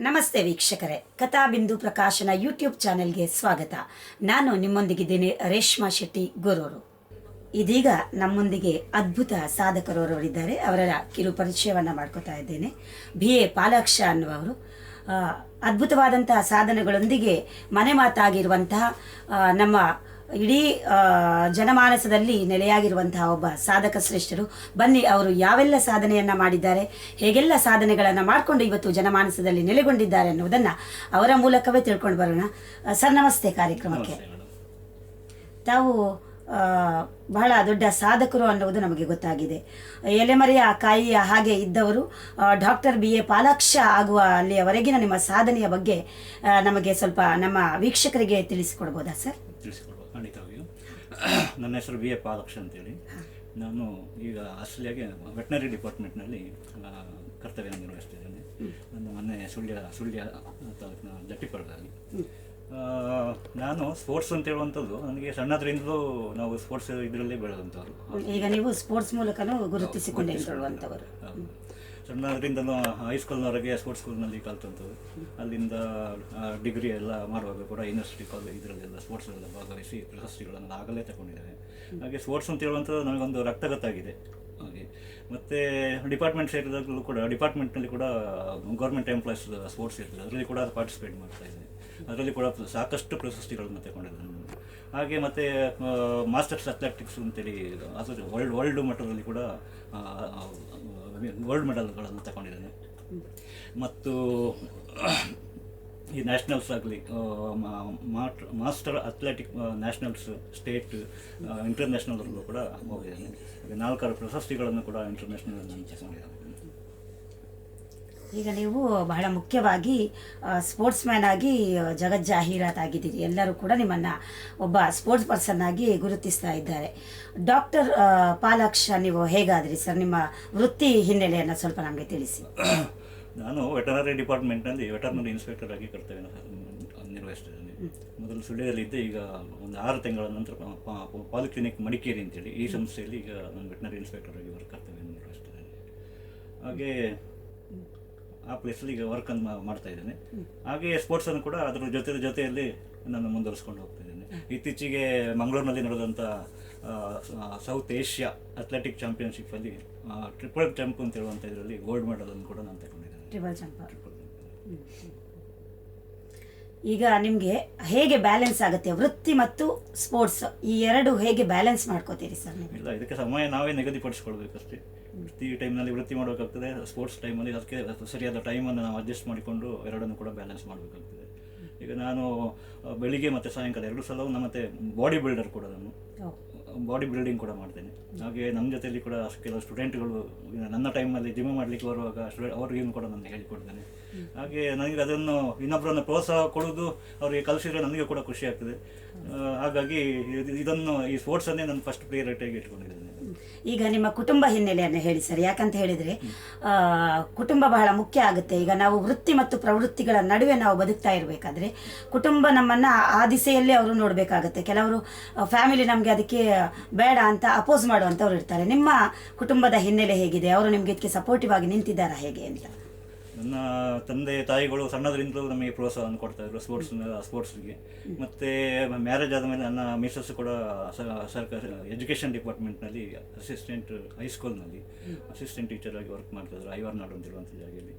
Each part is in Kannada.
ನಮಸ್ತೆ ವೀಕ್ಷಕರೇ, ಕಥಾಬಿಂದು ಪ್ರಕಾಶನ ಯೂಟ್ಯೂಬ್ ಚಾನೆಲ್ಗೆ ಸ್ವಾಗತ. ನಾನು ನಿಮ್ಮೊಂದಿಗಿದ್ದೇನೆ ರೇಷ್ಮಾ ಶೆಟ್ಟಿ ಗೊರೂರು. ಇದೀಗ ನಮ್ಮೊಂದಿಗೆ ಅದ್ಭುತ ಸಾಧಕರವರಿದ್ದಾರೆ. ಅವರ ಕಿರು ಪರಿಚಯವನ್ನು ಮಾಡ್ಕೋತಾ ಇದ್ದೇನೆ. BA ಪಾಲಾಕ್ಷ ಅನ್ನುವರು ಅದ್ಭುತವಾದಂತಹ ಸಾಧನೆಗಳೊಂದಿಗೆ ಮನೆ ಮಾತಾಗಿರುವಂತಹ ನಮ್ಮ ಇಡೀ ಜನಮಾನಸದಲ್ಲಿ ನೆಲೆಯಾಗಿರುವಂತಹ ಒಬ್ಬ ಸಾಧಕ ಶ್ರೇಷ್ಠರು. ಬನ್ನಿ, ಅವರು ಯಾವೆಲ್ಲ ಸಾಧನೆಯನ್ನು ಮಾಡಿದ್ದಾರೆ, ಹೇಗೆಲ್ಲ ಸಾಧನೆಗಳನ್ನು ಮಾಡಿಕೊಂಡು ಇವತ್ತು ಜನಮಾನಸದಲ್ಲಿ ನೆಲೆಗೊಂಡಿದ್ದಾರೆ ಅನ್ನೋದನ್ನು ಅವರ ಮೂಲಕವೇ ತಿಳ್ಕೊಂಡು ಬರೋಣ. ಸರ್, ನಮಸ್ತೆ ಕಾರ್ಯಕ್ರಮಕ್ಕೆ. ತಾವು ಬಹಳ ದೊಡ್ಡ ಸಾಧಕರು ಅನ್ನುವುದು ನಮಗೆ ಗೊತ್ತಾಗಿದೆ. ಎಲೆಮರೆಯ ಕಾಯಿಯ ಹಾಗೆ ಇದ್ದವರು ಡಾಕ್ಟರ್ BA ಪಾಲಾಕ್ಷ ಆಗುವ ಅಲ್ಲಿಯವರೆಗಿನ ನಿಮ್ಮ ಸಾಧನೆಯ ಬಗ್ಗೆ ನಮಗೆ ಸ್ವಲ್ಪ ನಮ್ಮ ವೀಕ್ಷಕರಿಗೆ ತಿಳಿಸಿಕೊಡ್ಬೋದಾ ಸರ್? ತಿಳಿಸಿಕೊಡ್ಬೋದು, ಖಂಡಿತವಾಗಿಯೂ. ನನ್ನ ಹೆಸರು BA ಪಾಲಾಕ್ಷ ಅಂತೇಳಿ. ನಾನು ಈಗ ಅಸಲಿಯಾಗಿ ವೆಟನರಿ ಡಿಪಾರ್ಟ್ಮೆಂಟ್ನಲ್ಲಿ ಕರ್ತವ್ಯ ನಿರ್ವಹಿಸ್ತಿದ್ದೇನೆ. ನನ್ನ ಮನೆ ಸುಳ್ಯ ತಾಲೂಕಿನ ಜಟ್ಟಿಪುರದಲ್ಲಿ. ನಾನು ಸ್ಪೋರ್ಟ್ಸ್ ಅಂತ ಹೇಳುವಂಥದ್ದು ನನಗೆ ಸಣ್ಣದ್ರಿಂದಲೂ ನಾವು ಸ್ಪೋರ್ಟ್ಸ್ ಇದರಲ್ಲೇ ಬೆಳೆದಂಥವ್ರು. ಈಗ ನೀವು ಸ್ಪೋರ್ಟ್ಸ್ ಮೂಲಕನೂ ಗುರುತಿಸಿಕೊಂಡಿರುವಂಥವರು. ಸಣ್ಣದ್ರಿಂದಲೂ ಹೈಸ್ಕೂಲ್ನವರೆಗೆ ಸ್ಪೋರ್ಟ್ಸ್ ಸ್ಕೂಲ್ನಲ್ಲಿ ಕಲ್ತಂಥದ್ದು. ಅಲ್ಲಿಂದ ಡಿಗ್ರಿ ಎಲ್ಲ ಮಾಡುವಾಗ ಕೂಡ ಯೂನಿವರ್ಸಿಟಿ ಕಾಲೇಜ್ ಇದರಲ್ಲೆಲ್ಲ ಸ್ಪೋರ್ಟ್ಸಲ್ಲೆಲ್ಲ ಭಾಗವಹಿಸಿ ಪ್ರಶಸ್ತಿಗಳನ್ನು ಆಗಲೇ ತಗೊಂಡಿದ್ದೇನೆ. ಹಾಗೆ ಸ್ಪೋರ್ಟ್ಸ್ ಅಂತ ಹೇಳುವಂಥದ್ದು ನನಗೊಂದು ರಕ್ತಗತಾಗಿದೆ. ಹಾಗೆ ಮತ್ತು ಡಿಪಾರ್ಟ್ಮೆಂಟ್ ಸೇರಿದಾಗಲೂ ಕೂಡ ಡಿಪಾರ್ಟ್ಮೆಂಟ್ನಲ್ಲಿ ಕೂಡ ಗೌರ್ಮೆಂಟ್ ಎಂಪ್ಲಾಯೀಸ್ ಸ್ಪೋರ್ಟ್ಸ್ ಇರ್ತದೆ, ಅದರಲ್ಲಿ ಕೂಡ ಪಾರ್ಟಿಸಿಪೇಟ್ ಮಾಡ್ತಾಯಿದ್ದೆ. ಅದರಲ್ಲಿ ಕೂಡ ಸಾಕಷ್ಟು ಪ್ರಶಸ್ತಿಗಳನ್ನು ತಗೊಂಡಿದ್ದೇನೆ. ಹಾಗೆ ಮತ್ತು ಮಾಸ್ಟರ್ಸ್ ಅಥ್ಲೆಟಿಕ್ಸ್ ಅಂತೇಳಿ ಅದು ವರ್ಲ್ಡ್ ಮಟ್ಟದಲ್ಲಿ ಕೂಡ ಗೋಲ್ಡ್ ಮೆಡಲ್ಗಳನ್ನು ತಗೊಂಡಿದ್ದೇನೆ. ಮತ್ತು ಈ ನ್ಯಾಷನಲ್ಸ್ ಆಗಲಿ, ಮಾಸ್ಟರ್ ಅಥ್ಲೆಟಿಕ್ ನ್ಯಾಷನಲ್ಸ್, ಸ್ಟೇಟ್, ಇಂಟರ್ನ್ಯಾಷನಲ್ಗೂ ಕೂಡ ಹೋಗಿದ್ದೇನೆ. 4 ಪ್ರಶಸ್ತಿಗಳನ್ನು ಕೂಡ ಇಂಟರ್ನ್ಯಾಷನಲ್ ತಗೊಂಡಿದ್ದೇನೆ. ಈಗ ನೀವು ಬಹಳ ಮುಖ್ಯವಾಗಿ ಸ್ಪೋರ್ಟ್ಸ್ ಮ್ಯಾನ್ ಆಗಿ ಜಗಜ್ಜಾಹೀರಾತಾಗಿದ್ದೀರಿ. ಎಲ್ಲರೂ ಕೂಡ ನಿಮ್ಮನ್ನು ಒಬ್ಬ ಸ್ಪೋರ್ಟ್ಸ್ ಪರ್ಸನ್ ಆಗಿ ಗುರುತಿಸ್ತಾ ಇದ್ದಾರೆ. ಡಾಕ್ಟರ್ ಪಾಲಾಕ್ಷ ನೀವು ಹೇಗಾದ್ರಿ ಸರ್? ನಿಮ್ಮ ವೃತ್ತಿ ಹಿನ್ನೆಲೆಯನ್ನು ಸ್ವಲ್ಪ ನಮಗೆ ತಿಳಿಸಿ. ನಾನು ವೆಟನರಿ ಡಿಪಾರ್ಟ್ಮೆಂಟ್ನಲ್ಲಿ ವೆಟರ್ನರಿ ಇನ್ಸ್ಪೆಕ್ಟರ್ ಆಗಿ ಕರ್ತವ್ಯ ನಿರ್ವಹಿಸ್ತಿದ್ದೇನೆ. ಮೊದಲು ಸುಳ್ಯದಲ್ಲಿದ್ದೆ. ಈಗ ಒಂದು 6 ತಿಂಗಳ ನಂತರ ಪಾಲಿಕ್ಲಿನಿಕ್ ಮಡಿಕೇರಿ ಅಂತೇಳಿ ಈ ಸಂಸ್ಥೆಯಲ್ಲಿ ಈಗ ನಾನು ವೆಟನರಿ ಇನ್ಸ್ಪೆಕ್ಟರ್ ಆಗಿ ಕರ್ತವ್ಯ ನಿರ್ವಹಿಸ್ತಿದ್ದೇನೆ. ಹಾಗೆ ಆ ಪ್ಲೇಸಲ್ಲಿ ಈಗ ವರ್ಕನ್ನು ಮಾಡ್ತಾ ಇದ್ದೇನೆ. ಹಾಗೆ ಸ್ಪೋರ್ಟ್ಸನ್ನು ಕೂಡ ಅದರ ಜೊತೆಯಲ್ಲಿ ನಾನು ಮುಂದುವರಿಸ್ಕೊಂಡು ಹೋಗ್ತಿದ್ದೇನೆ. ಇತ್ತೀಚೆಗೆ ಮಂಗಳೂರಿನಲ್ಲಿ ನಡೆದಂಥ ಸೌತ್ ಏಷ್ಯಾ ಅಥ್ಲೆಟಿಕ್ ಚಾಂಪಿಯನ್ಶಿಪ್ಪಲ್ಲಿ ಟ್ರಿಪಲ್ ಜಂಪ್ ಅಂತ ಹೇಳುವಂಥ ಇದರಲ್ಲಿ ಗೋಲ್ಡ್ ಮೆಡಲನ್ನು ಕೂಡ ನಾನು ತಗೊಂಡಿದ್ದೇನೆ. Triple jump. ಈಗ ನಿಮಗೆ ಹೇಗೆ ಬ್ಯಾಲೆನ್ಸ್ ಆಗುತ್ತೆ ವೃತ್ತಿ ಮತ್ತು ಸ್ಪೋರ್ಟ್ಸ್, ಈ ಎರಡು ಹೇಗೆ ಬ್ಯಾಲೆನ್ಸ್ ಮಾಡ್ಕೋತೀರಿ ಸರ್? ಇಲ್ಲ, ಇದಕ್ಕೆ ಸಮಯ ನಾವೇ ನಿಗದಿಪಡಿಸ್ಕೊಳ್ಬೇಕಷ್ಟೇ. ವೃತ್ತಿ ಟೈಮ್ನಲ್ಲಿ ವೃತ್ತಿ ಮಾಡಬೇಕಾಗ್ತದೆ, ಸ್ಪೋರ್ಟ್ಸ್ ಟೈಮಲ್ಲಿ ಅದಕ್ಕೆ ಸರಿಯಾದ ಟೈಮನ್ನು ನಾವು ಅಡ್ಜಸ್ಟ್ ಮಾಡಿಕೊಂಡು ಎರಡನ್ನು ಕೂಡ ಬ್ಯಾಲೆನ್ಸ್ ಮಾಡಬೇಕಾಗ್ತದೆ. ಈಗ ನಾನು ಬೆಳಿಗ್ಗೆ ಮತ್ತು ಸಾಯಂಕಾಲ 2 ಸಲವೂ ಮತ್ತು ಬಾಡಿ ಬಿಲ್ಡರ್ ಕೂಡ, ನಾನು ಬಾಡಿ ಬಿಲ್ಡಿಂಗ್ ಕೂಡ ಮಾಡ್ತೇನೆ. ಹಾಗೆ ನಮ್ಮ ಜೊತೆಯಲ್ಲಿ ಕೂಡ ಕೆಲವು ಸ್ಟೂಡೆಂಟ್ಗಳು ನನ್ನ ಟೈಮಲ್ಲಿ ಜಿಮ್ ಮಾಡಲಿಕ್ಕೆ ಬರುವಾಗ ಅವ್ರಿಗೂ ಕೂಡ ನಾನು ಹೇಳಿಕೊಡ್ತೇನೆ. ಹಾಗೆ ನನಗೆ ಅದನ್ನು ಇನ್ನೊಬ್ಬರನ್ನು ಪ್ರೋತ್ಸಾಹ ಕೊಡೋದು, ಅವರಿಗೆ ಕಲಿಸಿದ್ರೆ ನನಗೆ ಕೂಡ ಖುಷಿ ಆಗ್ತದೆ. ಹಾಗಾಗಿ ಈ ಸ್ಪೋರ್ಟ್ಸನ್ನೇ ನಾನು ಫಸ್ಟ್ ಪ್ರಿಯಾರಿಟಿಯಾಗಿ ಇಟ್ಕೊಂಡಿದ್ದೇನೆ. ಈಗ ನಿಮ್ಮ ಕುಟುಂಬ ಹಿನ್ನೆಲೆಯನ್ನು ಹೇಳಿ ಸರ್. ಯಾಕಂತ ಹೇಳಿದರೆ ಕುಟುಂಬ ಬಹಳ ಮುಖ್ಯ ಆಗುತ್ತೆ. ಈಗ ನಾವು ವೃತ್ತಿ ಮತ್ತು ಪ್ರವೃತ್ತಿಗಳ ನಡುವೆ ನಾವು ಬದುಕ್ತಾ ಇರಬೇಕಾದ್ರೆ ಕುಟುಂಬ ನಮ್ಮನ್ನು ಆ ದಿಸೆಯಲ್ಲೇ ಅವರು ನೋಡಬೇಕಾಗತ್ತೆ. ಕೆಲವರು ಫ್ಯಾಮಿಲಿ ನಮಗೆ ಅದಕ್ಕೆ ಬೇಡ ಅಂತ ಅಪೋಸ್ ಮಾಡುವಂಥವ್ರು ಇರ್ತಾರೆ. ನಿಮ್ಮ ಕುಟುಂಬದ ಹಿನ್ನೆಲೆ ಹೇಗಿದೆ? ಅವರು ನಿಮಗೆ ಇದಕ್ಕೆ ಸಪೋರ್ಟಿವ್ ಆಗಿ ನಿಂತಿದ್ದಾರಾ ಹೇಗೆ ಅಂತ? ನನ್ನ ತಂದೆ ತಾಯಿಗಳು ಸಣ್ಣದರಿಂದಲೂ ನಮಗೆ ಪ್ರೋತ್ಸಾಹವನ್ನು ಕೊಡ್ತಾಯಿದ್ರು ಸ್ಪೋರ್ಟ್ಸ್ಗೆ. ಮತ್ತು ಮ್ಯಾರೇಜ್ ಆದಮೇಲೆ ನನ್ನ ಮಿಸಸ್ ಕೂಡ ಸರ್ಕಾರ ಎಜುಕೇಷನ್ ಡಿಪಾರ್ಟ್ಮೆಂಟ್ನಲ್ಲಿ ಅಸಿಸ್ಟೆಂಟ್ ಹೈಸ್ಕೂಲ್ನಲ್ಲಿ ಅಸಿಸ್ಟೆಂಟ್ ಟೀಚರ್ ಆಗಿ ವರ್ಕ್ ಮಾಡ್ತಾಯಿದ್ರು, ಐವಾರ್ನಾಡು ಅಂತಿರುವಂಥ ಜಾಗದಲ್ಲಿ.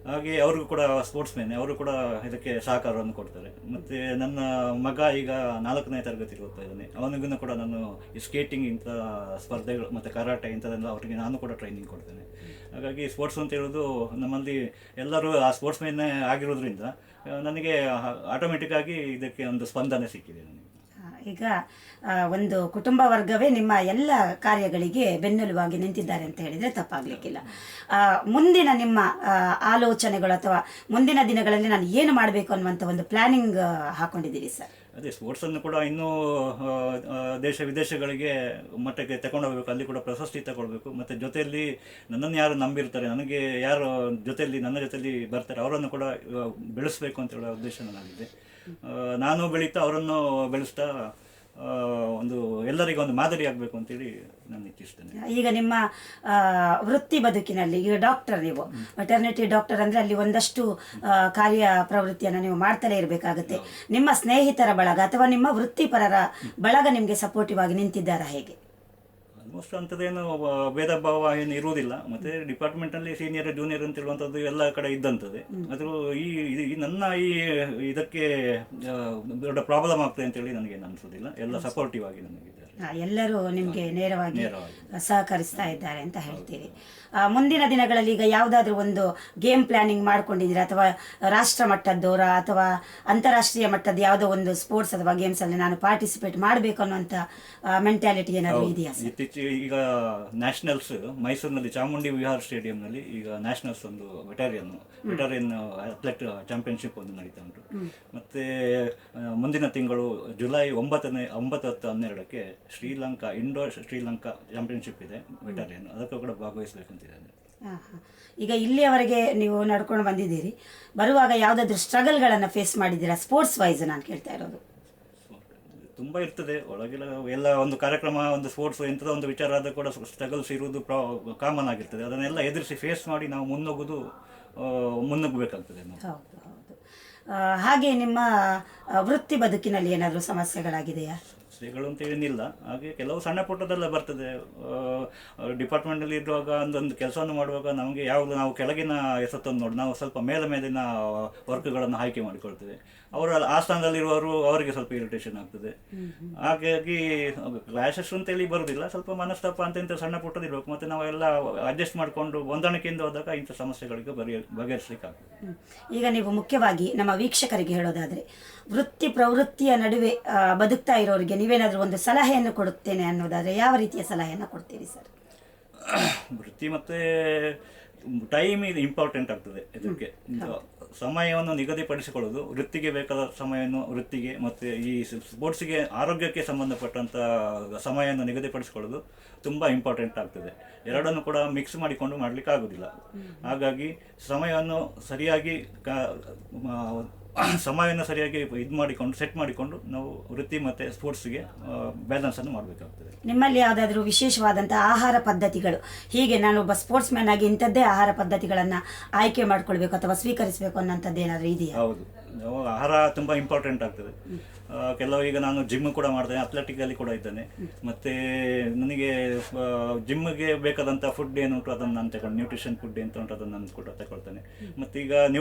ಹಾಗೆ ಅವ್ರಿಗೂ ಕೂಡ ಸ್ಪೋರ್ಟ್ಸ್ ಮ್ಯಾನ್, ಅವರು ಕೂಡ ಇದಕ್ಕೆ ಸಹಕಾರವನ್ನು ಕೊಡ್ತಾರೆ. ಮತ್ತು ನನ್ನ ಮಗ ಈಗ 4ನೇ ತರಗತಿ ಓದ್ತಾ ಇದ್ದಾನೆ. ಅವನಿಗೂ ಕೂಡ ನಾನು ಈ ಸ್ಕೇಟಿಂಗ್ ಇಂಥ ಸ್ಪರ್ಧೆಗಳು ಮತ್ತು ಕರಾಟೆ ಇಂಥದ್ದೆಲ್ಲ ಅವರಿಗೆ ನಾನು ಕೂಡ ಟ್ರೈನಿಂಗ್ ಕೊಡ್ತೇನೆ. ಹಾಗಾಗಿ ಸ್ಪೋರ್ಟ್ಸ್ ಅಂತ ಹೇಳೋದು ನಮ್ಮಲ್ಲಿ ಎಲ್ಲರೂ ಆ ಸ್ಪೋರ್ಟ್ಸ್ ಮ್ಯಾನ್ ಆಗಿರೋದ್ರಿಂದ ನನಗೆ ಆಟೋಮೆಟಿಕ್ ಆಗಿ ಇದಕ್ಕೆ ಒಂದು ಸ್ಪಂದನೆ ಸಿಕ್ಕಿದೆ ನನಗೆ. ಈಗ ಒಂದು ಕುಟುಂಬ ವರ್ಗವೇ ನಿಮ್ಮ ಎಲ್ಲ ಕಾರ್ಯಗಳಿಗೆ ಬೆನ್ನೆಲುಬಾಗಿ ನಿಂತಿದ್ದಾರೆ ಅಂತ ಹೇಳಿದರೆ ತಪ್ಪಾಗಲಿಕ್ಕಿಲ್ಲ. ಮುಂದಿನ ನಿಮ್ಮ ಆಲೋಚನೆಗಳು ಅಥವಾ ಮುಂದಿನ ದಿನಗಳಲ್ಲಿ ನಾನು ಏನು ಮಾಡಬೇಕು ಅನ್ನುವಂಥ ಒಂದು ಪ್ಲ್ಯಾನಿಂಗ್ ಹಾಕ್ಕೊಂಡಿದ್ದೀರಿ ಸರ್? ಅದೇ ಸ್ಪೋರ್ಟ್ಸನ್ನು ಕೂಡ ಇನ್ನೂ ದೇಶ ವಿದೇಶಗಳಿಗೆ ಮಟ್ಟಕ್ಕೆ ತಗೊಂಡೋಗ್ಬೇಕು, ಅಲ್ಲಿ ಕೂಡ ಪ್ರಶಸ್ತಿ ತಗೊಳ್ಬೇಕು. ಮತ್ತು ಜೊತೆಯಲ್ಲಿ ನನ್ನನ್ನು ಯಾರು ನಂಬಿರ್ತಾರೆ, ನನಗೆ ಯಾರು ನನ್ನ ಜೊತೆಯಲ್ಲಿ ಬರ್ತಾರೆ ಅವರನ್ನು ಕೂಡ ಬೆಳೆಸಬೇಕು ಅಂತ ಹೇಳೋ ಉದ್ದೇಶ ನನ್ನಲ್ಲಿದೆ. ನಾನು ಬೆಳೀತಾ ಅವರನ್ನು ಬೆಳೆಸ್ತಾ ಒಂದು ಎಲ್ಲರಿಗೂ ಒಂದು ಮಾದರಿ ಆಗಬೇಕು ಅಂತೇಳಿ ನಾನು ಇಚ್ಛಿಸ್ತೇನೆ. ಈಗ ನಿಮ್ಮ ವೃತ್ತಿ ಬದುಕಿನಲ್ಲಿ ಈಗ ಡಾಕ್ಟರ್, ನೀವು ವೆಟರ್ನಿಟಿ ಡಾಕ್ಟರ್ ಅಂದರೆ ಅಲ್ಲಿ ಒಂದಷ್ಟು ಕಾರ್ಯ ಪ್ರವೃತ್ತಿಯನ್ನು ನೀವು ಮಾಡ್ತಲೇ ಇರಬೇಕಾಗುತ್ತೆ. ನಿಮ್ಮ ಸ್ನೇಹಿತರ ಬಳಗ ಅಥವಾ ನಿಮ್ಮ ವೃತ್ತಿಪರರ ಬಳಗ ನಿಮಗೆ ಸಪೋರ್ಟಿವ್ ಆಗಿ ನಿಂತಿದ್ದಾರಾ ಹೇಗೆ? ಆಲ್ಮೋಸ್ಟ್ ಅಂಥದ್ದೇನು ಭೇದ ಭಾವ ಏನು ಇರುವುದಿಲ್ಲ. ಮತ್ತು ಡಿಪಾರ್ಟ್ಮೆಂಟಲ್ಲಿ ಸೀನಿಯರ್ ಜೂನಿಯರ್ ಅಂತ ಹೇಳುವಂಥದ್ದು ಎಲ್ಲ ಕಡೆ ಇದ್ದಂಥದ್ದೇ. ಅದು ನನ್ನ ಇದಕ್ಕೆ ದೊಡ್ಡ ಪ್ರಾಬ್ಲಮ್ ಆಗ್ತದೆ ಅಂತೇಳಿ ನನಗೇನು ಅನಿಸೋದಿಲ್ಲ. ಎಲ್ಲ ಸಪೋರ್ಟಿವ್ ಆಗಿ ನನಗಿದ್ದಾರೆ. ಎಲ್ಲರೂ ನಿಮಗೆ ನೇರವಾಗಿ ಸಹಕರಿಸ್ತಾ ಇದ್ದಾರೆ ಅಂತ ಹೇಳ್ತೀವಿ. ಮುಂದಿನ ದಿನಗಳಲ್ಲಿ ಈಗ ಯಾವುದಾದ್ರೂ ಒಂದು ಗೇಮ್ ಪ್ಲಾನಿಂಗ್ ಮಾಡ್ಕೊಂಡಿದ್ದೀರಾ, ಅಥವಾ ರಾಷ್ಟ್ರ ಮಟ್ಟದ್ದವರ ಅಥವಾ ಅಂತಾರಾಷ್ಟ್ರೀಯ ಮಟ್ಟದ ಯಾವುದೋ ಒಂದು ಸ್ಪೋರ್ಟ್ಸ್ ಅಥವಾ ಗೇಮ್ಸಲ್ಲಿ ನಾನು ಪಾರ್ಟಿಸಿಪೇಟ್ ಮಾಡಬೇಕು ಅನ್ನುವಂಥ ಮೆಂಟ್ಯಾಲಿಟಿ ಏನಾದರೂ ಇದೆಯಾ? ಇತ್ತೀಚೆಗೆ ಈಗ ನ್ಯಾಷನಲ್ಸ್ ಮೈಸೂರಿನಲ್ಲಿ ಚಾಮುಂಡಿ ವಿಹಾರ್ ಸ್ಟೇಡಿಯಂನಲ್ಲಿ ಈಗ ನ್ಯಾಷನಲ್ಸ್ ಒಂದು ವೆಟರಿಯನ್ ಅಥ್ಲೆಟ್ ಚಾಂಪಿಯನ್ಶಿಪ್ ಒಂದು ನಡೀತಾ ಉಂಟು. ಮತ್ತು ಮುಂದಿನ ತಿಂಗಳು ಜುಲೈ 9, 10, 12ಕ್ಕೆ ಇಂಡೋ ಶ್ರೀಲಂಕಾ ಚಾಂಪಿಯನ್ಶಿಪ್ ಇದೆ ವೆಟರಿಯನ್. ಅದಕ್ಕೂ ಕೂಡ ಭಾಗವಹಿಸಬೇಕಂತಿದೆ. ಈಗ ಇಲ್ಲಿಯವರೆಗೆ ನೀವು ನಡ್ಕೊಂಡು ಬಂದಿದ್ದೀರಿ, ಬರುವಾಗ ಯಾವುದಾದ್ರೂ ಸ್ಟ್ರಗಲ್ಗಳನ್ನು ಫೇಸ್ ಮಾಡಿದ್ದೀರಾ ಸ್ಪೋರ್ಟ್ಸ್ ವೈಸ್? ನಾನು ಕೇಳ್ತಾ ಇರೋದು ತುಂಬ ಇರ್ತದೆ ಒಳಗೆಲ್ಲ. ಎಲ್ಲ ಒಂದು ಕಾರ್ಯಕ್ರಮ, ಒಂದು ಸ್ಪೋರ್ಟ್ಸ್ ಎಂಥದೋ ಒಂದು ವಿಚಾರ ಆದಾಗ ಕೂಡ ಸ್ಟ್ರಗಲ್ಸ್ ಇರುವುದು ಕಾಮನ್ ಆಗಿರ್ತದೆ. ಅದನ್ನೆಲ್ಲ ಎದುರಿಸಿ ಫೇಸ್ ಮಾಡಿ ನಾವು ಮುನ್ನುಗ್ಗಬೇಕಾಗ್ತದೆ. ಹೌದು ಹೌದು. ಹಾಗೆ ನಿಮ್ಮ ವೃತ್ತಿ ಬದುಕಿನಲ್ಲಿ ಏನಾದರೂ ಸಮಸ್ಯೆಗಳಾಗಿದೆಯಾ? ಸಮಸ್ಯೆಗಳು ಅಂತ ಏನಿಲ್ಲ. ಹಾಗೆ ಕೆಲವು ಸಣ್ಣ ಪುಟ್ಟದೆಲ್ಲ ಬರ್ತದೆ. ಡಿಪಾರ್ಟ್ಮೆಂಟಲ್ಲಿ ಇರುವಾಗ ಒಂದೊಂದು ಕೆಲಸವನ್ನು ಮಾಡುವಾಗ ನಮಗೆ ಯಾವುದು ನಾವು ಕೆಳಗಿನ ಎಸತ್ತನ್ನು ನೋಡಿ ನಾವು ಸ್ವಲ್ಪ ಮೇಲಿನ ವರ್ಕ್ಗಳನ್ನು ಆಯ್ಕೆ ಮಾಡಿಕೊಳ್ತೇವೆ. ಅವರು ಆ ಸ್ಥಾನದಲ್ಲಿರುವವರು ಅವರಿಗೆ ಸ್ವಲ್ಪ ಇರಿಟೇಷನ್ ಆಗ್ತದೆ. ಹಾಗಾಗಿ ಕ್ಲಾಶಸ್ ಅಂತೇಳಿ ಬರುವುದಿಲ್ಲ, ಸ್ವಲ್ಪ ಮನಸ್ತಾಪ ಅಂತ ಸಣ್ಣ ಪುಟ್ಟದಿರ್ಬೇಕು. ಮತ್ತು ನಾವೆಲ್ಲ ಅಡ್ಜಸ್ಟ್ ಮಾಡಿಕೊಂಡು ಹೊಂದಾಣಿಕೆಯಿಂದ ಹೋದಾಗ ಇಂಥ ಸಮಸ್ಯೆಗಳಿಗೆ ಬಗೆಹರಿಸಲಿಕ್ಕೆ ಆಗ್ತದೆ. ಈಗ ನೀವು ಮುಖ್ಯವಾಗಿ ನಮ್ಮ ವೀಕ್ಷಕರಿಗೆ ಹೇಳೋದಾದರೆ, ವೃತ್ತಿ ಪ್ರವೃತ್ತಿಯ ನಡುವೆ ಬದುಕ್ತಾ ಇರೋರಿಗೆ ನೀವೇನಾದರೂ ಒಂದು ಸಲಹೆಯನ್ನು ಕೊಡುತ್ತೇನೆ ಅನ್ನೋದಾದರೆ ಯಾವ ರೀತಿಯ ಸಲಹೆಯನ್ನು ಕೊಡ್ತೀರಿ ಸರ್? ವೃತ್ತಿ ಮತ್ತು ಟೈಮ್ ಇದು ಇಂಪಾರ್ಟೆಂಟ್ ಆಗ್ತದೆ. ಇದಕ್ಕೆ ಸಮಯವನ್ನು ನಿಗದಿಪಡಿಸಿಕೊಳ್ಳೋದು, ವೃತ್ತಿಗೆ ಬೇಕಾದ ಸಮಯವನ್ನು ವೃತ್ತಿಗೆ ಮತ್ತು ಈ ಸ್ಪೋರ್ಟ್ಸಿಗೆ ಆರೋಗ್ಯಕ್ಕೆ ಸಂಬಂಧಪಟ್ಟಂಥ ಸಮಯವನ್ನು ನಿಗದಿಪಡಿಸಿಕೊಳ್ಳೋದು ತುಂಬ ಇಂಪಾರ್ಟೆಂಟ್ ಆಗ್ತದೆ. ಎರಡನ್ನು ಕೂಡ ಮಿಕ್ಸ್ ಮಾಡಿಕೊಂಡು ಮಾಡಲಿಕ್ಕೆ ಆಗೋದಿಲ್ಲ. ಹಾಗಾಗಿ ಸಮಯವನ್ನು ಸರಿಯಾಗಿ ಇದು ಮಾಡಿಕೊಂಡು ಸೆಟ್ ಮಾಡಿಕೊಂಡು ನಾವು ವೃತ್ತಿ ಮತ್ತು ಸ್ಪೋರ್ಟ್ಸ್ಗೆ ಬ್ಯಾಲೆನ್ಸನ್ನು ಮಾಡಬೇಕಾಗ್ತದೆ. ನಿಮ್ಮಲ್ಲಿ ಯಾವುದಾದ್ರೂ ವಿಶೇಷವಾದಂಥ ಆಹಾರ ಪದ್ಧತಿಗಳು, ಹೀಗೆ ನಾನೊಬ್ಬ ಸ್ಪೋರ್ಟ್ಸ್ ಮ್ಯಾನ್ ಆಗಿ ಇಂಥದ್ದೇ ಆಹಾರ ಪದ್ಧತಿಗಳನ್ನು ಆಯ್ಕೆ ಮಾಡ್ಕೊಳ್ಬೇಕು ಅಥವಾ ಸ್ವೀಕರಿಸಬೇಕು ಅನ್ನೋಂಥದ್ದು ಏನಾದರೂ ಇದೆಯಾ? ಹೌದು, ಆಹಾರ ತುಂಬ ಇಂಪಾರ್ಟೆಂಟ್ ಆಗ್ತದೆ. ಕೆಲವು ಈಗ ನಾನು ಜಿಮ್ ಕೂಡ ಮಾಡ್ತೇನೆ, ಅಥ್ಲೆಟಿಕಲ್ಲಿ ಕೂಡ ಇದ್ದೇನೆ. ಮತ್ತು ನನಗೆ ಜಿಮ್ಗೆ ಬೇಕಾದಂಥ ಫುಡ್ ಏನುಂಟು ಅದನ್ನು ನಾನು ತಗೊಂಡು, ನ್ಯೂಟ್ರಿಷನ್ ಫುಡ್ ಎಂತ ಉಂಟು ಅದನ್ನು ನಾನು ಕೂಡ ತಗೊಳ್ತೇನೆ. ಮತ್ತು ಈಗ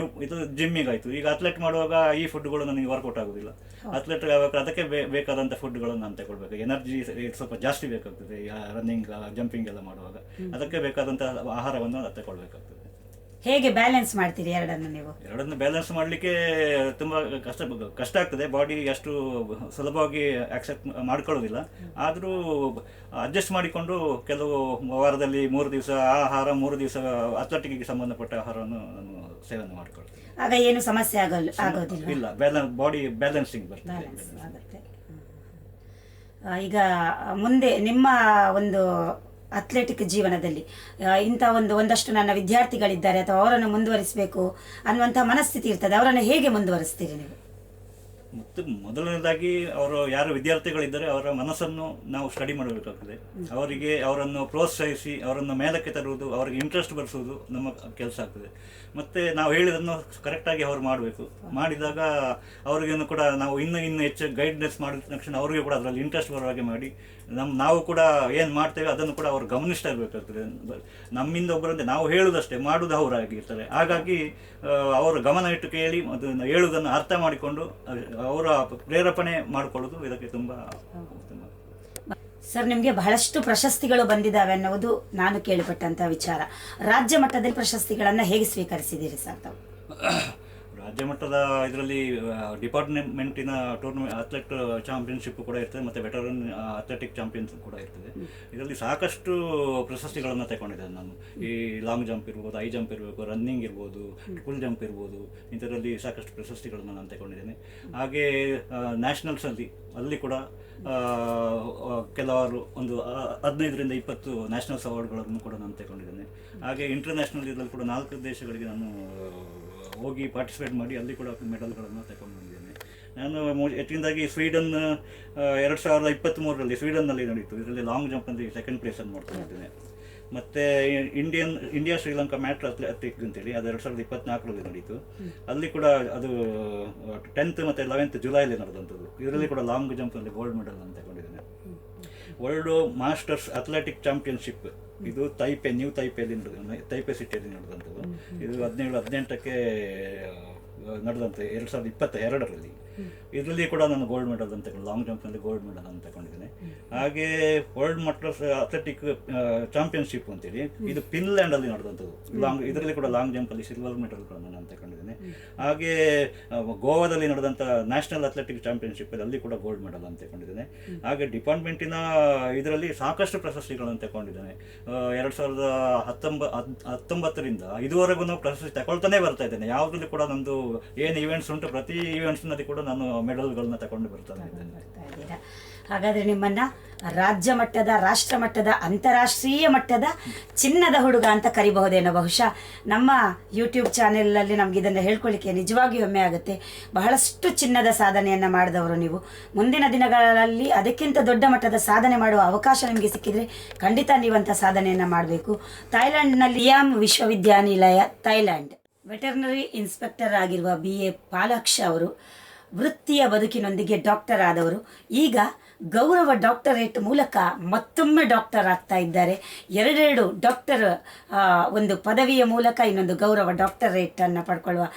ಇದು ಜಿಮ್ಮಿಗಾಯಿತು. ಈಗ ಅಥ್ಲೆಟ್ ಮಾಡುವಾಗ ಈ ಫುಡ್ಗಳು ನನಗೆ ವರ್ಕೌಟ್ ಆಗೋದಿಲ್ಲ. ಅಥ್ಲೆಟ್ ಆಗುವಾಗ ಅದಕ್ಕೆ ಬೇಕಾದಂಥ ಫುಡ್ಗಳನ್ನು ನಾನು ತಗೊಳ್ಬೇಕು. ಎನರ್ಜಿ ಸ್ವಲ್ಪ ಜಾಸ್ತಿ ಬೇಕಾಗ್ತದೆ ರನ್ನಿಂಗ್ ಜಂಪಿಂಗ್ ಎಲ್ಲ ಮಾಡುವಾಗ. ಅದಕ್ಕೆ ಬೇಕಾದಂಥ ಆಹಾರವನ್ನು ತಗೊಳ್ಬೇಕಾಗ್ತದೆ. ಹೇಗೆ ಬ್ಯಾಲೆನ್ಸ್ ಮಾಡ್ತೀರಿ ಎರಡನ್ನು? ನೀವು ಎರಡನ್ನು ಬ್ಯಾಲೆನ್ಸ್ ಮಾಡಲಿಕ್ಕೆ ತುಂಬ ಕಷ್ಟ ಆಗ್ತದೆ. ಬಾಡಿ ಅಷ್ಟು ಸುಲಭವಾಗಿ ಆಕ್ಸೆಪ್ಟ್ ಮಾಡ್ಕೊಳ್ಳೋದಿಲ್ಲ. ಆದರೂ ಅಡ್ಜಸ್ಟ್ ಮಾಡಿಕೊಂಡು ಕೆಲವು ವಾರದಲ್ಲಿ 3 ದಿವಸ ಆಹಾರ, 3 ದಿವಸ ಅಥ್ಲೆಟಿಕ್ಗೆ ಸಂಬಂಧಪಟ್ಟ ಆಹಾರವನ್ನು ನಾನು ಸೇವನೆ ಮಾಡಿಕೊಳ್ತೇನೆ. ಆಗ ಏನು ಸಮಸ್ಯೆ ಆಗೋದಿಲ್ಲ. ಇಲ್ಲ, ಬಾಡಿ ಬ್ಯಾಲೆನ್ಸಿಂಗ್ ಬರ್ತದೆ. ಆಗುತ್ತೆ. ಈಗ ಮುಂದೆ ನಿಮ್ಮ ಒಂದು ಅಥ್ಲೆಟಿಕ್ ಜೀವನದಲ್ಲಿ ಇಂಥ ಒಂದಷ್ಟು ನನ್ನ ವಿದ್ಯಾರ್ಥಿಗಳಿದ್ದಾರೆ ಅಥವಾ ಅವರನ್ನು ಮುಂದುವರಿಸಬೇಕು ಅನ್ನುವಂಥ ಮನಸ್ಥಿತಿ ಇರ್ತದೆ, ಅವರನ್ನು ಹೇಗೆ ಮುಂದುವರಿಸ್ತೀರಿ ನೀವು? ಮತ್ತು ಮೊದಲನೇದಾಗಿ ಅವರು ಯಾರು ವಿದ್ಯಾರ್ಥಿಗಳಿದ್ದಾರೆ ಅವರ ಮನಸ್ಸನ್ನು ನಾವು ಸ್ಟಡಿ ಮಾಡಬೇಕಾಗ್ತದೆ. ಅವರನ್ನು ಪ್ರೋತ್ಸಾಹಿಸಿ ಅವರನ್ನು ಮೇಲಕ್ಕೆ ತರುವುದು, ಅವರಿಗೆ ಇಂಟ್ರೆಸ್ಟ್ ಬರೆಸುವುದು ನಮ್ಮ ಕೆಲಸ ಆಗ್ತದೆ. ಮತ್ತು ನಾವು ಹೇಳಿದ್ದನ್ನು ಕರೆಕ್ಟಾಗಿ ಅವರು ಮಾಡಬೇಕು. ಮಾಡಿದಾಗ ಅವ್ರಿಗೇನು ಕೂಡ ನಾವು ಇನ್ನೂ ಹೆಚ್ಚು ಗೈಡ್ನೆಸ್ ಮಾಡಿದ ತಕ್ಷಣ ಅವರಿಗೆ ಕೂಡ ಅದರಲ್ಲಿ ಇಂಟ್ರೆಸ್ಟ್ ಬರೋ ಹಾಗೆ ಮಾಡಿ ನಾವು ಕೂಡ ಏನು ಮಾಡ್ತೇವೆ ಅದನ್ನು ಕೂಡ ಅವರು ಗಮನಿಸ್ತಾ ಇರಬೇಕಾಗ್ತದೆ. ನಮ್ಮಿಂದ ಒಬ್ಬರಂತೆ ನಾವು ಹೇಳುವುದಷ್ಟೇ, ಮಾಡುವುದು ಅವರಾಗಿರ್ತಾರೆ. ಹಾಗಾಗಿ ಅವರು ಗಮನ ಇಟ್ಟು ಕೇಳಿ ಅದನ್ನು ಹೇಳುವುದನ್ನು ಅರ್ಥ ಮಾಡಿಕೊಂಡು ಅವರ ಪ್ರೇರೇಪಣೆ ಮಾಡಿಕೊಳ್ಳೋದು ಇದಕ್ಕೆ ತುಂಬ. ಸರ್, ನಿಮಗೆ ಬಹಳಷ್ಟು ಪ್ರಶಸ್ತಿಗಳು ಬಂದಿದ್ದಾವೆ ಅನ್ನೋದು ನಾನು ಕೇಳಿಪಟ್ಟಂಥ ವಿಚಾರ. ರಾಜ್ಯ ಮಟ್ಟದಲ್ಲಿ ಪ್ರಶಸ್ತಿಗಳನ್ನು ಹೇಗೆ ಸ್ವೀಕರಿಸಿದ್ದೀರಿ ಸರ್ ತಾವು? ರಾಜ್ಯ ಮಟ್ಟದ ಇದರಲ್ಲಿ ಡಿಪಾರ್ಟ್ಮೆಂಟಿನ ಅಥ್ಲೆಟ್ ಚಾಂಪಿಯನ್ಶಿಪ್ ಕೂಡ ಇರ್ತದೆ ಮತ್ತು ವೆಟರನ್ ಅಥ್ಲೆಟಿಕ್ ಚಾಂಪಿಯನ್ಶಿಪ್ ಕೂಡ ಇರ್ತದೆ. ಇದರಲ್ಲಿ ಸಾಕಷ್ಟು ಪ್ರಶಸ್ತಿಗಳನ್ನು ತಗೊಂಡಿದ್ದೇನೆ ನಾನು. ಈ ಲಾಂಗ್ ಜಂಪ್ ಇರ್ಬೋದು, ಹೈ ಜಂಪ್ ಇರಬೇಕು, ರನ್ನಿಂಗ್ ಇರ್ಬೋದು, ಫುಲ್ ಜಂಪ್ ಇರ್ಬೋದು, ಇಂಥದ್ರಲ್ಲಿ ಸಾಕಷ್ಟು ಪ್ರಶಸ್ತಿಗಳನ್ನು ನಾನು ತಗೊಂಡಿದ್ದೇನೆ. ಹಾಗೆ ನ್ಯಾಷನಲ್ಸಲ್ಲಿ ಕೂಡ ಕೆಲವರು ಒಂದು 15ರಿಂದ 20 ನ್ಯಾಷನಲ್ಸ್ ಅವಾರ್ಡ್ಗಳನ್ನು ಕೂಡ ನಾನು ತಗೊಂಡಿದ್ದೇನೆ. ಹಾಗೆ ಇಂಟರ್ನ್ಯಾಷನಲ್ ಇದರಲ್ಲಿ ಕೂಡ 4 ದೇಶಗಳಿಗೆ ನಾನು ಹೋಗಿ ಪಾರ್ಟಿಸಿಪೇಟ್ ಮಾಡಿ ಅಲ್ಲಿ ಕೂಡ ಮೆಡಲ್ಗಳನ್ನು ತಗೊಂಡು ಬಂದಿದ್ದೇನೆ. ನಾನು ಹೆಚ್ಚಿನದಾಗಿ ಸ್ವೀಡನ್ 2023ರಲ್ಲಿ ಸ್ವೀಡನ್ನಲ್ಲಿ ನಡೀತು. ಇದರಲ್ಲಿ ಲಾಂಗ್ ಜಂಪಲ್ಲಿ ಸೆಕೆಂಡ್ ಪ್ಲೇಸನ್ನು ಮಾಡ್ಕೊಂಡಿದ್ದೇನೆ. ಮತ್ತು ಇಂಡಿಯಾ ಶ್ರೀಲಂಕಾ ಮ್ಯಾಟ್ ಅಥ್ಲೆಟಿಕ್ ಅಂತೇಳಿ ಅದು 2024ರಲ್ಲಿ ನಡೀತು. ಅಲ್ಲಿ ಕೂಡ ಅದು 10th ಮತ್ತು 11th ಜುಲೈಲಿ ನಡೆದಂಥದ್ದು. ಇದರಲ್ಲಿ ಕೂಡ ಲಾಂಗ್ ಜಂಪಲ್ಲಿ ಗೋಲ್ಡ್ ಮೆಡಲ್ ಅಂತ ತಗೊಂಡಿದ್ದೇನೆ. ವರ್ಲ್ಡ್ ಮಾಸ್ಟರ್ಸ್ ಅಥ್ಲೆಟಿಕ್ ಚಾಂಪಿಯನ್ಶಿಪ್ ಇದು ನ್ಯೂ ತೈಪೆ ಸಿಟಿಯಲ್ಲಿ ನಡೆದಂಥದ್ದು. ಇದು 17-18ಕ್ಕೆ ನಡೆದಂತೆ 2022ರಲ್ಲಿ. ಇದರಲ್ಲಿ ಕೂಡ ನಾನು ಗೋಲ್ಡ್ ಮೆಡಲ್ ಅಂತ ಲಾಂಗ್ ಜಂಪ್ನಲ್ಲಿ ಗೋಲ್ಡ್ ಮೆಡಲ್ ಅಂತ ತಗೊಂಡಿದ್ದೇನೆ. ಹಾಗೆ ವರ್ಲ್ಡ್ ಮಾಸ್ಟರ್ಸ್ ಅಥ್ಲೆಟಿಕ್ ಚಾಂಪಿಯನ್ಶಿಪ್ ಅಂತೇಳಿ ಇದು ಫಿನ್ಲ್ಯಾಂಡಲ್ಲಿ ನಡೆದಂಥದ್ದು. ಇದರಲ್ಲಿ ಕೂಡ ಲಾಂಗ್ ಜಂಪಲ್ಲಿ ಸಿಲ್ವರ್ ಮೆಡಲ್ಗಳನ್ನು ನಾನು ತಗೊಂಡಿದ್ದೇನೆ. ಹಾಗೆ ಗೋವಾದಲ್ಲಿ ನಡೆದಂಥ ನ್ಯಾಷನಲ್ ಅಥ್ಲೆಟಿಕ್ ಚಾಂಪಿಯನ್ಶಿಪ್ ಅಲ್ಲಿ ಕೂಡ ಗೋಲ್ಡ್ ಮೆಡಲ್ ಅಂತ ತಗೊಂಡಿದ್ದೇನೆ. ಹಾಗೆ ಡಿಪಾರ್ಟ್ಮೆಂಟಿನ ಇದರಲ್ಲಿ ಸಾಕಷ್ಟು ಪ್ರಶಸ್ತಿಗಳನ್ನು ತಗೊಂಡಿದ್ದೇನೆ. 2019ರಿಂದ ಇದುವರೆಗೂ ಪ್ರಶಸ್ತಿ ತಗೊಳ್ತಾನೆ ಬರ್ತಾ ಇದ್ದೇನೆ. ಯಾವುದರಲ್ಲಿ ಕೂಡ ನಂದು ಏನು ಇವೆಂಟ್ಸ್ ಉಂಟು ಪ್ರತಿ ಇವೆಂಟ್ಸ್ನಲ್ಲಿ ಕೂಡ ನಾನು ಮೆಡಲ್ಗಳನ್ನ ತಗೊಂಡು ಬರ್ತಾನೆ ಇದ್ದೇನೆ. ಹಾಗಾದರೆ ನಿಮ್ಮನ್ನು ರಾಜ್ಯ ಮಟ್ಟದ, ರಾಷ್ಟ್ರ ಮಟ್ಟದ, ಅಂತಾರಾಷ್ಟ್ರೀಯ ಮಟ್ಟದ ಚಿನ್ನದ ಹುಡುಗ ಅಂತ ಕರಿಬಹುದೇನೋ. ಬಹುಶಃ ನಮ್ಮ ಯೂಟ್ಯೂಬ್ ಚಾನೆಲಲ್ಲಿ ನಮ್ಗೆ ಇದನ್ನು ಹೇಳ್ಕೊಳ್ಳಿಕ್ಕೆ ನಿಜವಾಗಿಯೂ ಹೆಮ್ಮೆ ಆಗುತ್ತೆ. ಬಹಳಷ್ಟು ಚಿನ್ನದ ಸಾಧನೆಯನ್ನು ಮಾಡಿದವರು ನೀವು. ಮುಂದಿನ ದಿನಗಳಲ್ಲಿ ಅದಕ್ಕಿಂತ ದೊಡ್ಡ ಮಟ್ಟದ ಸಾಧನೆ ಮಾಡುವ ಅವಕಾಶ ನಿಮಗೆ ಸಿಕ್ಕಿದರೆ ಖಂಡಿತ ನೀವಂಥ ಸಾಧನೆಯನ್ನು ಮಾಡಬೇಕು. ಥೈಲ್ಯಾಂಡ್ನಲ್ಲಿ ಸಿಯಾಮ್ ವಿಶ್ವವಿದ್ಯಾನಿಲಯ ಥೈಲ್ಯಾಂಡ್ ವೆಟರ್ನರಿ ಇನ್ಸ್ಪೆಕ್ಟರ್ ಆಗಿರುವ BA ಪಾಲಾಕ್ಷ ಅವರು ವೃತ್ತಿಯ ಬದುಕಿನೊಂದಿಗೆ ಡಾಕ್ಟರ್ ಆದವರು. ಈಗ ಗೌರವ ಡಾಕ್ಟರೇಟ್ ಮೂಲಕ ಮತ್ತೊಮ್ಮೆ ಡಾಕ್ಟರ್ ಆಗ್ತಾ ಇದ್ದಾರೆ. 2 ಡಾಕ್ಟರ್ ಒಂದು ಪದವಿಯ ಮೂಲಕ ಇನ್ನೊಂದು ಗೌರವ ಡಾಕ್ಟರೇಟನ್ನು ಪಡ್ಕೊಳ್ಳುವ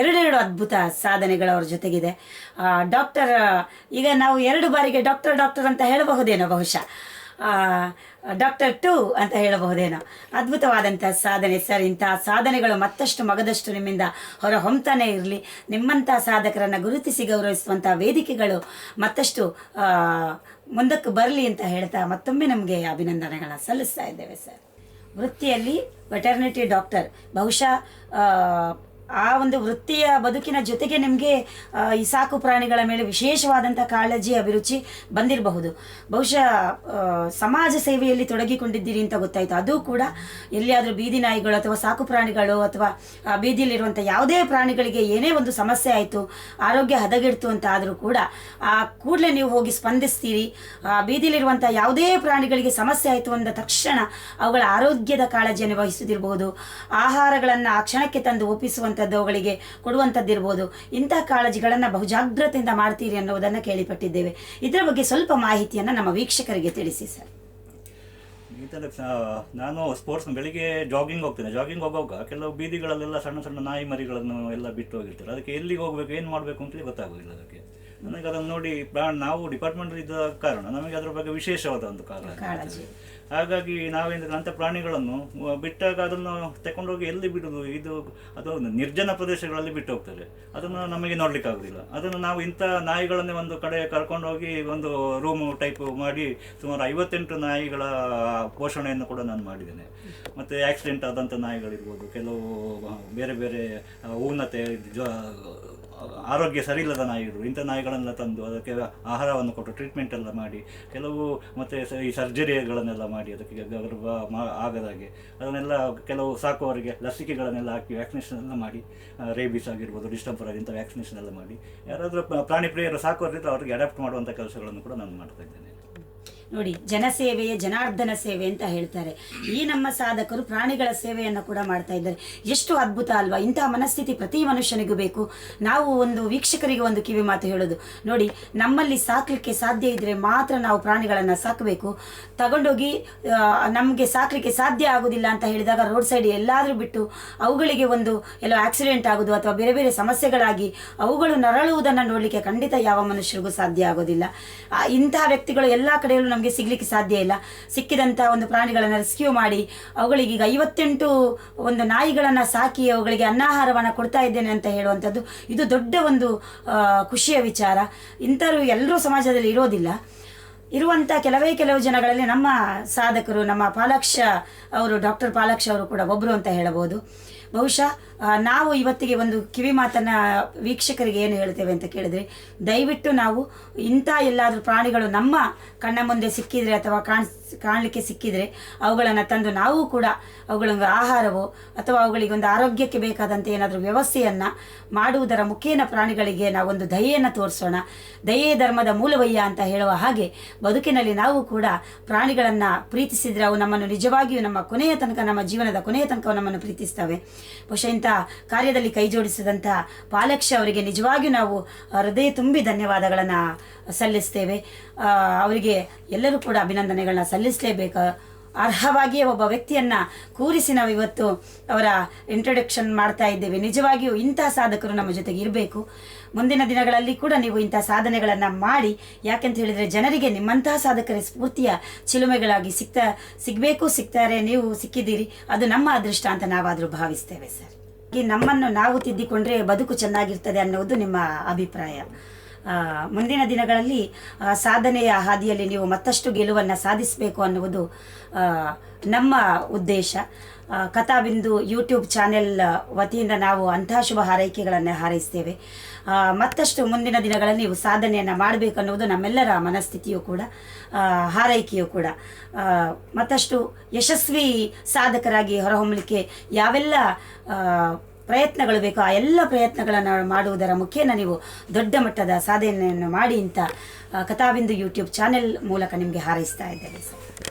2 ಅದ್ಭುತ ಸಾಧನೆಗಳು ಅವ್ರ ಜೊತೆಗಿದೆ. ಡಾಕ್ಟರ್ ಈಗ ನಾವು 2 ಬಾರಿಗೆ ಡಾಕ್ಟರ್ ಅಂತ ಹೇಳಬಹುದೇನೋ. ಬಹುಶಃ ಡಾಕ್ಟರ್ 2 ಅಂತ ಹೇಳಬಹುದೇನೋ. ಅದ್ಭುತವಾದಂಥ ಸಾಧನೆ ಸರ್. ಇಂತಹ ಸಾಧನೆಗಳು ಮತ್ತಷ್ಟು ಮಗದಷ್ಟು ನಿಮ್ಮಿಂದ ಹೊರ ಹೊಮ್ತಾನೆ ಇರಲಿ. ನಿಮ್ಮಂಥ ಸಾಧಕರನ್ನು ಗುರುತಿಸಿ ಗೌರವಿಸುವಂಥ ವೇದಿಕೆಗಳು ಮತ್ತಷ್ಟು ಮುಂದಕ್ಕೆ ಬರಲಿ ಅಂತ ಹೇಳ್ತಾ ಮತ್ತೊಮ್ಮೆ ನಮಗೆ ಅಭಿನಂದನೆಗಳನ್ನ ಸಲ್ಲಿಸ್ತಾ ಇದ್ದೇವೆ ಸರ್. ವೃತ್ತಿಯಲ್ಲಿ ವೆಟರ್ನಿಟಿ ಡಾಕ್ಟರ್, ಬಹುಶಃ ಆ ಒಂದು ವೃತ್ತಿಯ ಬದುಕಿನ ಜೊತೆಗೆ ನಿಮಗೆ ಈ ಸಾಕು ಪ್ರಾಣಿಗಳ ಮೇಲೆ ವಿಶೇಷವಾದಂಥ ಕಾಳಜಿ, ಅಭಿರುಚಿ ಬಂದಿರಬಹುದು. ಬಹುಶಃ ಸಮಾಜ ಸೇವೆಯಲ್ಲಿ ತೊಡಗಿಕೊಂಡಿದ್ದೀರಿ ಅಂತ ಗೊತ್ತಾಯಿತು. ಅದು ಕೂಡ ಎಲ್ಲಿಯಾದರೂ ಬೀದಿ ನಾಯಿಗಳು ಅಥವಾ ಸಾಕು ಪ್ರಾಣಿಗಳು ಅಥವಾ ಬೀದಿಯಲ್ಲಿರುವಂಥ ಯಾವುದೇ ಪ್ರಾಣಿಗಳಿಗೆ ಏನೇ ಒಂದು ಸಮಸ್ಯೆ ಆಯಿತು, ಆರೋಗ್ಯ ಹದಗೆಡ್ತು ಅಂತ ಆದರೂ ಕೂಡ ಕೂಡಲೇ ನೀವು ಹೋಗಿ ಸ್ಪಂದಿಸ್ತೀರಿ. ಬೀದಿಯಲ್ಲಿರುವಂಥ ಯಾವುದೇ ಪ್ರಾಣಿಗಳಿಗೆ ಸಮಸ್ಯೆ ಆಯಿತು ಅಂದ ತಕ್ಷಣ ಅವುಗಳ ಆರೋಗ್ಯದ ಕಾಳಜಿಯನ್ನು ವಹಿಸುತ್ತಿರಬಹುದು. ಆಹಾರಗಳನ್ನು ಆ ಕ್ಷಣಕ್ಕೆ ತಂದು ಒಪ್ಪಿಸುವಂಥ ಅವುಗಳಿಗೆ ಕೊಡುವಂಥದ್ದಿರ್ಬೋದು. ಇಂಥ ಕಾಳಜಿಗಳನ್ನು ಬಹುಜಾಗ್ರತೆಯಿಂದ ಮಾಡ್ತೀರಿ ಅನ್ನೋದನ್ನು ಕೇಳಿಪಟ್ಟಿದ್ದೇವೆ. ಇದರ ಬಗ್ಗೆ ಸ್ವಲ್ಪ ಮಾಹಿತಿಯನ್ನು ನಮ್ಮ ವೀಕ್ಷಕರಿಗೆ ತಿಳಿಸಿ ಸರ್. ನಾನು ಸ್ಪೋರ್ಟ್ಸ್ ಬೆಳಿಗ್ಗೆ ಜಾಗಿಂಗ್ ಹೋಗ್ತೇನೆ. ಜಾಗಿಂಗ್ ಹೋಗುವಾಗ ಕೆಲವು ಬೀದಿಗಳಲ್ಲೆಲ್ಲ ಸಣ್ಣ ಸಣ್ಣ ನಾಯಿ ಮರಿಗಳನ್ನು ಎಲ್ಲ ಬಿಟ್ಟು ಹೋಗಿರ್ತಾರೆ. ಅದಕ್ಕೆ ಎಲ್ಲಿಗೆ ಹೋಗ್ಬೇಕು, ಏನು ಮಾಡಬೇಕು ಅಂತೇಳಿ ಗೊತ್ತಾಗೋದಿಲ್ಲ. ಅದಕ್ಕೆ ನನಗೆ ಅದನ್ನು ನೋಡಿ ನಾವು ಡಿಪಾರ್ಟ್ಮೆಂಟ್ ಇದ್ದ ಕಾರಣ ನಮಗೆ ಅದರ ಬಗ್ಗೆ ವಿಶೇಷವಾದ ಒಂದು ಕಾಳಜಿ. ಹಾಗಾಗಿ ನಾವೇಂದ್ರೆ ಅಂಥ ಪ್ರಾಣಿಗಳನ್ನು ಬಿಟ್ಟಾಗ ಅದನ್ನು ತಗೊಂಡೋಗಿ ಎಲ್ಲಿ ಬಿಡೋದು, ಅದು ನಿರ್ಜನ ಪ್ರದೇಶಗಳಲ್ಲಿ ಬಿಟ್ಟು ಹೋಗ್ತಾರೆ. ಅದನ್ನು ನಮಗೆ ನೋಡ್ಲಿಕ್ಕೆ ಆಗೋದಿಲ್ಲ. ಅದನ್ನು ನಾವು ಇಂಥ ನಾಯಿಗಳನ್ನೇ ಒಂದು ಕಡೆ ಕರ್ಕೊಂಡೋಗಿ ಒಂದು ರೂಮ್ ಟೈಪ್ ಮಾಡಿ ಸುಮಾರು 58 ನಾಯಿಗಳ ಪೋಷಣೆಯನ್ನು ಕೂಡ ನಾನು ಮಾಡಿದ್ದೇನೆ. ಮತ್ತು ಆಕ್ಸಿಡೆಂಟ್ ಆದಂಥ ನಾಯಿಗಳಿರ್ಬೋದು, ಕೆಲವು ಬೇರೆ ಬೇರೆ ಊನತೆ ಆರೋಗ್ಯ ಸರಿ ಇಲ್ಲದ ನಾಯಿಗಳು, ಇಂಥ ನಾಯಿಗಳನ್ನೆಲ್ಲ ತಂದು ಅದಕ್ಕೆ ಆಹಾರವನ್ನು ಕೊಟ್ಟು ಟ್ರೀಟ್ಮೆಂಟ್ ಎಲ್ಲ ಮಾಡಿ, ಕೆಲವು ಮತ್ತು ಈ ಸರ್ಜರಿಗಳನ್ನೆಲ್ಲ ಮಾಡಿ ಅದಕ್ಕೆ ಗರ್ಭ ಆಗದಾಗೆ ಅದನ್ನೆಲ್ಲ ಕೆಲವು ಸಾಕುವವರಿಗೆ ಲಸಿಕೆಗಳನ್ನೆಲ್ಲ ಹಾಕಿ ವ್ಯಾಕ್ಸಿನೇಷನ್ ಎಲ್ಲ ಮಾಡಿ, ರೇಬಿಸ್ ಆಗಿರ್ಬೋದು, ಡಿಸ್ಟೆಂಪರ್ ಇಂಥ ವ್ಯಾಕ್ಸಿನೇಷನ್ ಎಲ್ಲ ಮಾಡಿ ಯಾರಾದರೂ ಪ್ರಾಣಿ ಪ್ರಿಯರು ಸಾಕುವವರಿದ್ರೆ ಅವರಿಗೆ ಅಡಾಪ್ಟ್ ಮಾಡುವಂಥ ಕೆಲಸಗಳನ್ನು ಕೂಡ ನಾನು ಮಾಡ್ತಾ ಇದ್ದೇನೆ. ನೋಡಿ, ಜನಸೇವೆಯೇ ಜನಾರ್ದನ ಸೇವೆ ಅಂತ ಹೇಳ್ತಾರೆ. ಈ ನಮ್ಮ ಸಾಧಕರು ಪ್ರಾಣಿಗಳ ಸೇವೆಯನ್ನು ಕೂಡ ಮಾಡ್ತಾ ಇದ್ದಾರೆ. ಎಷ್ಟು ಅದ್ಭುತ ಅಲ್ವಾ? ಇಂತಹ ಮನಸ್ಥಿತಿ ಪ್ರತಿ ಮನುಷ್ಯನಿಗೂ ಬೇಕು. ನಾವು ಒಂದು ವೀಕ್ಷಕರಿಗೆ ಒಂದು ಕಿವಿ ಮಾತು ಹೇಳೋದು, ನೋಡಿ, ನಮ್ಮಲ್ಲಿ ಸಾಕಲಿಕ್ಕೆ ಸಾಧ್ಯ ಇದ್ದರೆ ಮಾತ್ರ ನಾವು ಪ್ರಾಣಿಗಳನ್ನು ಸಾಕಬೇಕು. ತಗೊಂಡೋಗಿ ನಮಗೆ ಸಾಕಲಿಕ್ಕೆ ಸಾಧ್ಯ ಆಗೋದಿಲ್ಲ ಅಂತ ಹೇಳಿದಾಗ ರೋಡ್ ಸೈಡ್ ಎಲ್ಲಾದರೂ ಬಿಟ್ಟು ಅವುಗಳಿಗೆ ಒಂದು ಎಲ್ಲೋ ಆಕ್ಸಿಡೆಂಟ್ ಆಗೋದು ಅಥವಾ ಬೇರೆ ಬೇರೆ ಸಮಸ್ಯೆಗಳಾಗಿ ಅವುಗಳು ನರಳುವುದನ್ನು ನೋಡಲಿಕ್ಕೆ ಖಂಡಿತ ಯಾವ ಮನುಷ್ಯರಿಗೂ ಸಾಧ್ಯ ಆಗೋದಿಲ್ಲ. ಇಂತಹ ವ್ಯಕ್ತಿಗಳು ಎಲ್ಲ ಕಡೆಯಲ್ಲೂ ನಮಗೆ ಸಿಗಲಿಕ್ಕೆ ಸಾಧ್ಯ ಇಲ್ಲ. ಸಿಕ್ಕಿದಂಥ ಒಂದು ಪ್ರಾಣಿಗಳನ್ನು ರೆಸ್ಕ್ಯೂ ಮಾಡಿ ಅವುಗಳಿಗೆ ಈಗ 58 ಒಂದು ನಾಯಿಗಳನ್ನು ಸಾಕಿ ಅವುಗಳಿಗೆ ಅನ್ನಾಹಾರವನ್ನು ಕೊಡ್ತಾ ಇದ್ದೇನೆ ಅಂತ ಹೇಳುವಂಥದ್ದು ಇದು ದೊಡ್ಡ ಒಂದು ಖುಷಿಯ ವಿಚಾರ. ಇಂಥವ್ರು ಎಲ್ಲರೂ ಸಮಾಜದಲ್ಲಿ ಇರೋದಿಲ್ಲ. ಇರುವಂಥ ಕೆಲವು ಜನಗಳಲ್ಲಿ ನಮ್ಮ ಸಾಧಕರು, ನಮ್ಮ ಪಾಲಾಕ್ಷ ಅವರು, ಡಾಕ್ಟರ್ ಪಾಲಾಕ್ಷ ಅವರು ಕೂಡ ಒಬ್ಬರು ಅಂತ ಹೇಳಬಹುದು. ಬಹುಶಃ ನಾವು ಇವತ್ತಿಗೆ ಒಂದು ಕಿವಿ ಮಾತನ್ನು ವೀಕ್ಷಕರಿಗೆ ಏನು ಹೇಳ್ತೇವೆ ಅಂತ ಕೇಳಿದ್ರೆ, ದಯವಿಟ್ಟು ನಾವು ಇಂಥ ಎಲ್ಲಾದರೂ ಪ್ರಾಣಿಗಳು ನಮ್ಮ ಕಣ್ಣ ಮುಂದೆ ಸಿಕ್ಕಿದರೆ ಅಥವಾ ಕಾಣಲಿಕ್ಕೆ ಸಿಕ್ಕಿದರೆ ಅವುಗಳನ್ನು ತಂದು ನಾವು ಕೂಡ ಅವುಗಳೊಂದು ಆಹಾರವೋ ಅಥವಾ ಅವುಗಳಿಗೊಂದು ಆರೋಗ್ಯಕ್ಕೆ ಬೇಕಾದಂಥ ಏನಾದರೂ ವ್ಯವಸ್ಥೆಯನ್ನು ಮಾಡುವುದರ ಮುಖೇನ ಪ್ರಾಣಿಗಳಿಗೆ ನಾವೊಂದು ದಯೆಯನ್ನು ತೋರಿಸೋಣ. ದಯೆ ಧರ್ಮದ ಮೂಲವಯ್ಯ ಅಂತ ಹೇಳುವ ಹಾಗೆ ಬದುಕಿನಲ್ಲಿ ನಾವು ಕೂಡ ಪ್ರಾಣಿಗಳನ್ನು ಪ್ರೀತಿಸಿದರೆ ಅವು ನಮ್ಮನ್ನು ನಿಜವಾಗಿಯೂ ನಮ್ಮ ಕೊನೆಯ ತನಕ, ನಮ್ಮ ಜೀವನದ ಕೊನೆಯ ತನಕ ನಮ್ಮನ್ನು ಪ್ರೀತಿಸ್ತವೆ. ಬಹುಶಃ ಇಂಥ ಕಾರ್ಯದಲ್ಲಿ ಕೈ ಜೋಡಿಸಿದಂಥ ಪಾಲಕ್ಷ ಅವರಿಗೆ ನಿಜವಾಗಿಯೂ ನಾವು ಹೃದಯ ತುಂಬಿ ಧನ್ಯವಾದಗಳನ್ನು ಸಲ್ಲಿಸ್ತೇವೆ. ಅವರಿಗೆ ಎಲ್ಲರೂ ಕೂಡ ಅಭಿನಂದನೆಗಳನ್ನ ಸಲ್ಲಿಸಲೇಬೇಕು. ಅರ್ಹವಾಗಿಯೇ ಒಬ್ಬ ವ್ಯಕ್ತಿಯನ್ನು ಕೂರಿಸಿ ನಾವು ಇವತ್ತು ಅವರ ಇಂಟ್ರೊಡಕ್ಷನ್ ಮಾಡ್ತಾ ಇದ್ದೇವೆ. ನಿಜವಾಗಿಯೂ ಇಂತಹ ಸಾಧಕರು ನಮ್ಮ ಜೊತೆಗೆ ಇರಬೇಕು. ಮುಂದಿನ ದಿನಗಳಲ್ಲಿ ಕೂಡ ನೀವು ಇಂತಹ ಸಾಧನೆಗಳನ್ನು ಮಾಡಿ, ಯಾಕೆಂತ ಹೇಳಿದರೆ ಜನರಿಗೆ ನಿಮ್ಮಂತಹ ಸಾಧಕರ ಸ್ಫೂರ್ತಿಯ ಚಿಲುಮೆಗಳಾಗಿ ಸಿಗ್ತಾರೆ. ನೀವು ಸಿಕ್ಕಿದ್ದೀರಿ, ಅದು ನಮ್ಮ ಅದೃಷ್ಟ ಅಂತ ನಾವಾದರೂ ಭಾವಿಸ್ತೇವೆ ಸರ್. ಈ ನಮ್ಮನ್ನು ನಾವು ತಿದ್ದಿಕೊಂಡ್ರೆ ಬದುಕು ಚೆನ್ನಾಗಿರ್ತದೆ ಅನ್ನೋದು ನಿಮ್ಮ ಅಭಿಪ್ರಾಯ. ಮುಂದಿನ ದಿನಗಳಲ್ಲಿ ಸಾಧನೆಯ ಹಾದಿಯಲ್ಲಿ ನೀವು ಮತ್ತಷ್ಟು ಗೆಲುವನ್ನು ಸಾಧಿಸಬೇಕು ಅನ್ನುವುದು ನಮ್ಮ ಉದ್ದೇಶ. ಕಥಾಬಿಂದು ಯೂಟ್ಯೂಬ್ ಚಾನೆಲ್ ವತಿಯಿಂದ ನಾವು ಅಂತಹ ಶುಭ ಹಾರೈಕೆಗಳನ್ನು ಹಾರೈಸ್ತೇವೆ. ಮತ್ತಷ್ಟು ಮುಂದಿನ ದಿನಗಳಲ್ಲಿ ನೀವು ಸಾಧನೆಯನ್ನು ಮಾಡಬೇಕು ಅನ್ನುವುದು ನಮ್ಮೆಲ್ಲರ ಮನಸ್ಥಿತಿಯೂ ಕೂಡ, ಹಾರೈಕೆಯೂ ಕೂಡ. ಮತ್ತಷ್ಟು ಯಶಸ್ವಿ ಸಾಧಕರಾಗಿ ಹೊರಹೊಮ್ಮಲಿಕ್ಕೆ ಯಾವೆಲ್ಲ ಪ್ರಯತ್ನಗಳು ಬೇಕು ಆ ಎಲ್ಲ ಪ್ರಯತ್ನಗಳನ್ನು ಮಾಡುವುದರ ಮುಖೇನ ನೀವು ದೊಡ್ಡ ಮಟ್ಟದ ಸಾಧನೆಯನ್ನು ಮಾಡಿ ಅಂತ ಕಥಾಬಿಂದು ಯೂಟ್ಯೂಬ್ ಚಾನೆಲ್ ಮೂಲಕ ನಿಮಗೆ ಹಾರೈಸ್ತಾ ಇದ್ದೇವೆ ಸರ್.